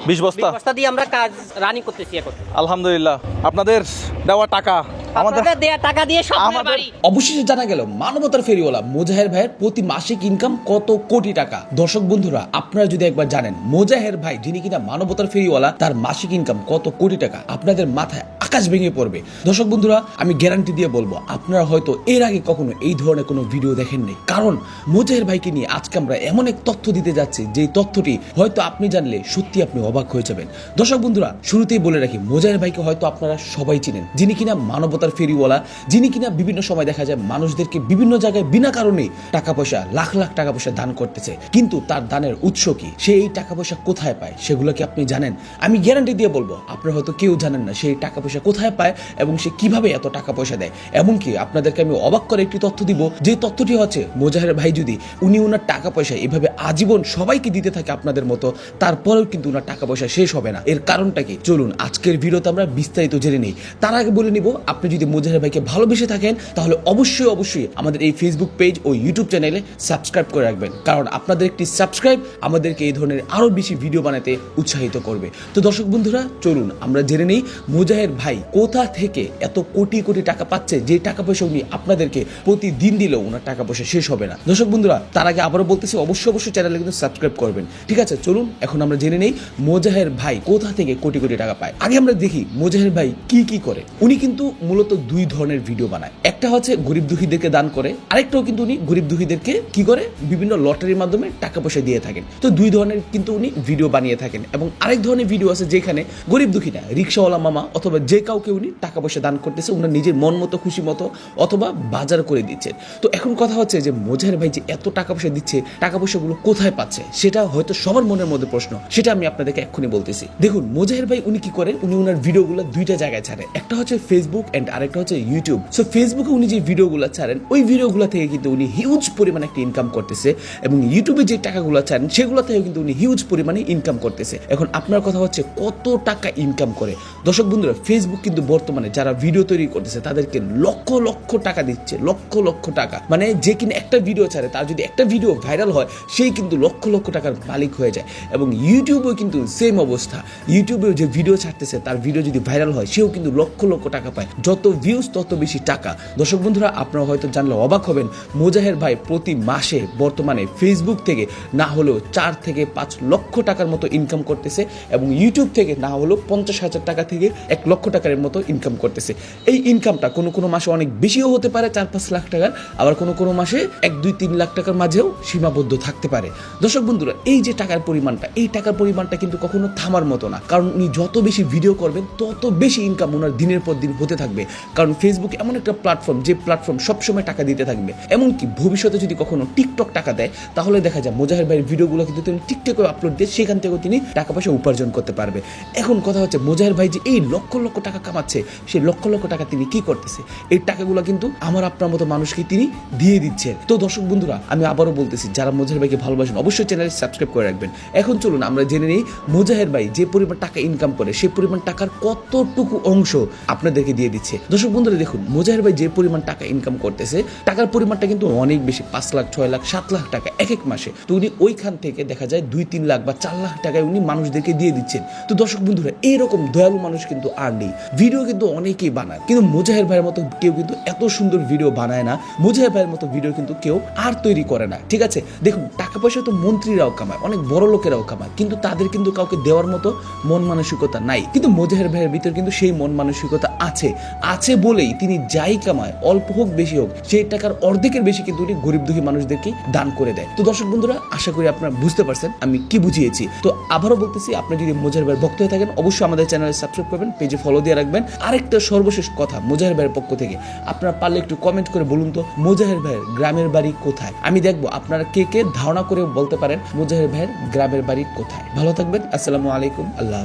20 বস্তা দিয়ে আমরা কাজ রানিং করতেছি এখন। আলহামদুলিল্লাহ। আপনাদের দেওয়া টাকা আপনাদের দেয়া টাকা দিয়ে সব বাড়ি। অবশেষে জানা গেল মানবতার ফেরিওয়ালা মোজাহের ভাইয়ের প্রতি মাসিক ইনকাম কত কোটি টাকা। দর্শক বন্ধুরা, আপনারা যদি একবার জানেন মোজাহের ভাই যিনি কিনা মানবতার ফেরিওয়ালা, তার মাসিক ইনকাম কত কোটি টাকা, আপনাদের মাথায় আকাশ ভেঙে পড়বে। দর্শক বন্ধুরা, আমি গ্যারান্টি দিয়ে বলবো আপনারা হয়তো এর আগে কখনো এই ধরনের কোনো ভিডিও দেখেন নাই, কারণ মোজাহের ভাইকে নিয়ে আজকে আমরা এমন এক তথ্য দিতে যাচ্ছি যে তথ্যটি হয়তো আপনি জানলে সত্যি আপনি অবাক হয়ে যাবেন। দর্শক বন্ধুরা, শুরুতেই বলে রাখি মোজাহের ভাইকে হয়তো আপনারা সবাই চিনেন, যিনি কিনা মানবতার ফেরিওয়ালা, যিনি কিনা বিভিন্ন সময় দেখা যায় মানুষদেরকে বিভিন্ন জায়গায় বিনা কারণে টাকা পয়সা, লাখ লাখ টাকা পয়সা দান করতেছে। কিন্তু তার দানের উৎস কি, সে এই টাকা পয়সা কোথায় পায়, সেগুলো কি আপনি জানেন? আমি গ্যারান্টি দিয়ে বলবো আপনারা হয়তো কেউ জানেন না সেই টাকা পয়সা কোথায় পায় এবং সে কিভাবে এত টাকা পয়সা দেয়। এমনকি আপনাদেরকে আমি অবাক করে একটি তথ্য দিব, যে তথ্যটি হচ্ছে মোজাহের ভাই যদি উনি ওনার টাকা পয়সা এভাবে আজীবন সবাইকে দিতে থাকে আপনাদের মতো, তারপরেও কিন্তু ওনার টাকা পয়সা শেষ হবে না। এর কারণটা কি, চলুন আজকের ভিডিওতে আমরা বিস্তারিত জেনে নিই। তার আগে বলে নিব, আপনি যদি মোজাহের ভাইকে ভালোবেসে থাকেন তাহলে অবশ্যই আমাদের এই ফেসবুক পেজ ও ইউটিউব চ্যানেলে সাবস্ক্রাইব করে রাখবেন, কারণ আপনাদের একটি সাবস্ক্রাইব আমাদেরকে এই ধরনের আরো বেশি ভিডিও বানাতে উৎসাহিত করবে। তো দর্শক বন্ধুরা, চলুন আমরা জেনে নিই মোজাহের ভাই কোথা থেকে এত কোটি কোটি টাকা পাচ্ছে, যে টাকা পয়সা উনি আপনাদেরকে প্রতিদিন দিলেও ওনার টাকা পয়সা শেষ হবে না। দর্শক বন্ধুরা, তার আগে আবারও বলতেছি অবশ্যই চ্যানেলে কিন্তু সাবস্ক্রাইব করবেন। ঠিক আছে, চলুন এখন আমরা জেনে নেই মোজাহের ভাই কোথা থেকে কোটি কোটি টাকা পায়। আগে আমরা দেখি মোজাহের ভাই কি করে। উনি কিন্তু মূলত দুই ধরনের ভিডিও বানায়, একটা হচ্ছে গরিব দুঃখীদেরকে দান করে, আরেকটাও কিন্তু উনি গরিব দুঃখীদেরকে কি করে বিভিন্ন লটারির মাধ্যমে টাকা পয়সা দিয়ে থাকেন। তো দুই ধরনের কিন্তু উনি ভিডিও বানিয়ে থাকেন। এবং আরেক ধরনের ভিডিও আছে যেখানে গরিব দুঃখী না, রিক্সাওয়ালা মামা অথবা যে কাউকে উনি টাকা পয়সা দান করতেছে উনার নিজের মন মতো খুশি মতো, অথবা বাজার করে দিচ্ছেন। তো এখন কথা হচ্ছে যে মোজাহের ভাই যে এত টাকা পয়সা দিচ্ছে, টাকা পয়সাগুলো কোথায় পাচ্ছে, সেটা হয়তো সবার মনের মধ্যে প্রশ্ন, সেটা আমি আপনাদেরকে এক্ষুনি বলতেছি। দেখুন মোজাহের ভাই উনি কি করে, উনি ওনার ভিডিওগুলো দুইটা জায়গায় ছাড়ে, একটা হচ্ছে ফেসবুক এন্ড আরেকটা হচ্ছে ইউটিউব। সো ফেসবুকে উনি যে ভিডিওগুলো ছাড়েন ওই ভিডিওগুলো থেকে কিন্তু উনি হিউজ পরিমাণে একটা ইনকাম করতেছে, এবং ইউটিউবে যে টাকাগুলো ছাড়েন সেগুলো থেকে কিন্তু উনি হিউজ পরিমাণে ইনকাম করতেছে। এখন আপনার কথা হচ্ছে কত টাকা ইনকাম করে। দর্শক বন্ধুরা, ফেসবুক কিন্তু বর্তমানে যারা ভিডিও তৈরি করতেছে তাদেরকে লক্ষ লক্ষ টাকা দিচ্ছে, লক্ষ লক্ষ টাকা। মানে যে কিনা একটা ভিডিও ছাড়ে, তার যদি একটা ভিডিও ভাইরাল হয় সেই কিন্তু লক্ষ লক্ষ টাকার মালিক হয়ে যায়। এবং ইউটিউবেও কিন্তু সেম অবস্থা, ইউটিউবেও যে ভিডিও ছাড়তেছে তার ভিডিও যদি ভাইরাল হয় সেও কিন্তু লক্ষ লক্ষ টাকা পায়, যত ভিউজ তত বেশি টাকা। দর্শক বন্ধুরা, আপনারা হয়তো জানলে অবাক হবেন, মোজাহের ভাই প্রতি মাসে বর্তমানে ফেসবুক থেকে না হলেও 4 থেকে 5 লক্ষ টাকার মতো ইনকাম করতেছে, এবং ইউটিউব থেকে না হলেও 50,000 টাকা থেকে 1 লক্ষ টাকার মতো ইনকাম করতেছে। এই ইনকামটা কোনো মাসে অনেক বেশিও হতে পারে, 4-5 লাখ টাকার, আবার কোনো মাসে 1-2-3 লাখ টাকার মাঝেও সীমাবদ্ধ থাকতে পারে। দর্শক বন্ধুরা, এই যে টাকার পরিমাণটা, এই টাকার পরিমাণটা কিন্তু কখনো থামার মতো না, কারণ উনি যত বেশি ভিডিও করবেন তত বেশি ইনকাম ওনার দিনের পর দিন হতে থাকবে। কারণ ফেসবুক এমন একটা প্ল্যাটফর্ম, যে প্ল্যাটফর্ম সবসময় টাকা দিতে থাকবে। এমনকি ভবিষ্যতে যদি কখনো টিকটক টাকা দেয়, তাহলে দেখা যায় মোজাহের ভাইয়ের ভিডিওগুলো কিন্তু তিনি টিকটকে আপলোড দিয়ে সেখান থেকেও তিনি টাকা পয়সা উপার্জন করতে পারবে। এখন কথা হচ্ছে মোজাহের ভাই যে এই লক্ষ লক্ষ টাকা কামাচ্ছে, সেই লক্ষ লক্ষ টাকা তিনি কি করতেছে, এই টাকাগুলো কিন্তু আমার আপনার মতো মানুষকে তিনি দিয়ে দিচ্ছেন। তো দর্শক বন্ধুরা, আমি আবারও বলতেছি, যারা মোজাহের ভাইকে ভালোবাসেন অবশ্যই চ্যানেলে সাবস্ক্রাইব করে রাখবেন। এখন চলুন আমরা জেনে নিই মোজাহের ভাই যে পরিমাণ টাকা ইনকাম করে সেই পরিমাণ টাকার কতটুকু অংশ আপনাদেরকে দিয়ে দিচ্ছে। দর্শক বন্ধুরা, দেখুন মোজাহের ভাই যে পরিমাণ টাকা ইনকাম করতেছে, টাকার পরিমাণটা কিন্তু অনেক বেশি, 5 লাখ 6 লাখ 7 লাখ টাকা এক এক মাসে। তো উনি ওইখান থেকে দেখা যায় 2-3 লাখ বা 4 লাখ টাকায় উনি মানুষদেরকে দিয়ে দিচ্ছেন। তো দর্শক বন্ধুরা, এইরকম দয়ালু মানুষ কিন্তু আর নেই। ভিডিও কিন্তু অনেকেই বানায়, কিন্তু মোজাহের ভাইয়ের মতো কেউ কিন্তু এত সুন্দর ভিডিও বানায় না, মোজাহের ভাইয়ের মতো ভিডিও কিন্তু কেউ আর তৈরি করে না। ঠিক আছে, দেখুন টাকা পয়সা তো মন্ত্রীরাও কামায়, অনেক বড় লোকেরাও কামায়, কিন্তু তাদের কিন্তু কাউকে দেওয়ার মতো মন মানসিকতা নাই। কিন্তু মোজাহের ভাইয়ের ভিতর কিন্তু সেই মন মানসিকতা আছে বলেই তিনি যাই কামায়, অল্প হোক বেশি হোক, সেই টাকার অর্ধেকের বেশি কিন্তু উনি গরিব দুঃখী মানুষদেরকে দান করে দেয়। তো দর্শক বন্ধুরা, আশা করি আপনারা বুঝতে পারছেন আমি কি বুঝিয়েছি। তো আবারও বলতেছি, আপনি যদি মোজাহের ভাইয়ের ভক্ত হয়ে থাকেন অবশ্যই আমাদের চ্যানেলে সাবস্ক্রাইব করবেন, পেজে ফলো দিয়ে রাখবেন। আরেকটা সর্বশেষ কথা মোজাহের ভাইয়ের পক্ষ থেকে, আপনারা পারলে একটু কমেন্ট করে বলুন তো মোজাহের ভাইয়ের গ্রামের বাড়ি কোথায়। আমি দেখবো আপনারা কে কে ধারণা করে বলতে পারেন মোজাহের ভাইয়ের গ্রামের বাড়ি কোথায়। ভালো থাকবেন, আসসালামু আলাইকুম, আল্লাহ।